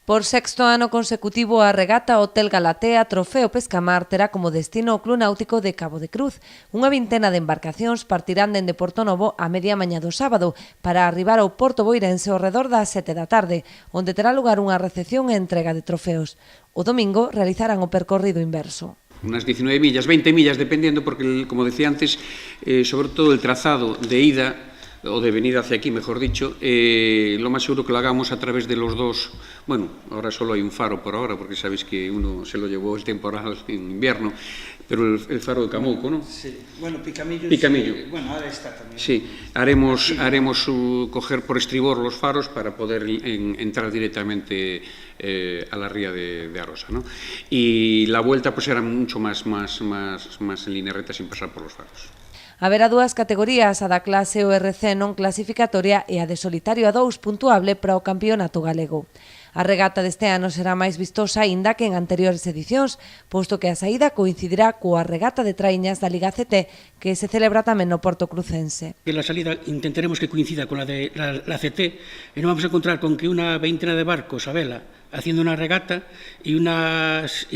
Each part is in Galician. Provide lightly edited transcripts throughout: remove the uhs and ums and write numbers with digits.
Por sexto ano consecutivo, a regata Hotel Galatea Trofeo Pescamar terá como destino o Club Náutico de Cabo de Cruz. Unha vintena de embarcacións partirán dende Portonovo a media mañá do sábado para arribar ao Porto Boirense ao redor das 7 da tarde, onde terá lugar unha recepción e entrega de trofeos. O domingo realizarán o percorrido inverso. Unas 19 millas, 20 millas, dependendo, porque, como decía antes, sobre todo el trazado de ida, o de venida hacia aquí, mejor dicho, lo más seguro que lo hagamos a través de los dos. Bueno, ahora solo hay un faro por ahora, porque sabéis que uno se lo llevó el temporal en invierno, pero el faro de Camouco, ¿no? Sí, bueno, Picamillo. Bueno, ahora está también. Sí, haremos coger por estribor los faros para poder entrar directamente a la ría de Arosa, ¿no? Y la vuelta pues era mucho más en línea recta sin pasar por los faros. Haberá dúas categorías, a da clase ORC non clasificatoria e a de solitario a 2 puntuable para o campeonato galego. A regata deste ano será máis vistosa aínda que en anteriores edicións, posto que a saída coincidirá coa regata de traiñas da Liga CT, que se celebra tamén no Porto Crucense. La salida intentaremos que coincida con la de la CT y nos vamos a encontrar con que una veintena de barcos a vela haciendo una regata y las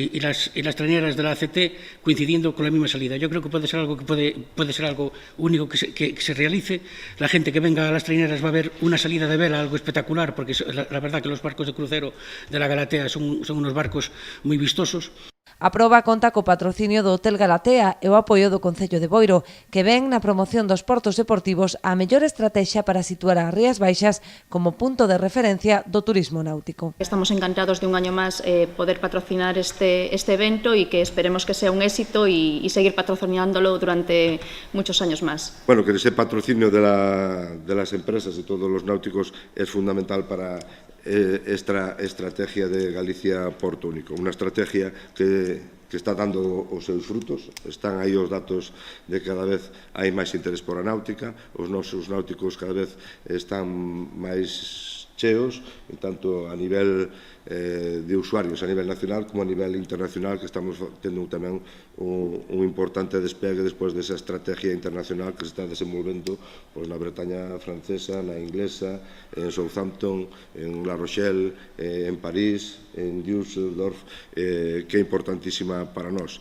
traineras de la ACT coincidiendo con la misma salida. Yo creo que puede ser algo único que se realice. La gente que venga a las traineras va a ver una salida de vela, algo espectacular, porque la verdad que los barcos de crucero de la Galatea son unos barcos muy vistosos. A proba conta co patrocinio do Hotel Galatea e o apoio do Concello de Boiro, que ven na promoción dos portos deportivos a mellor estrategia para situar as Rías Baixas como punto de referencia do turismo náutico. Estamos encantados de un año más poder patrocinar este evento y que esperemos que sea un éxito y seguir patrocinándolo durante muchos años más. Bueno, que ese patrocinio de las empresas y todos los náuticos es fundamental para esta estrategia de Galicia Porto Único, unha estrategia que está dando os seus frutos. Están aí os datos de que cada vez hai máis interés por a náutica, os nosos náuticos cada vez están máis cheos, tanto a nivel de usuarios a nivel nacional como a nivel internacional, que estamos tendo tamén un importante despegue despois desa estrategia internacional que se está desenvolvendo na Bretaña francesa, na inglesa, en Southampton, en La Rochelle, en París, en Düsseldorf, que é importantísima para nós.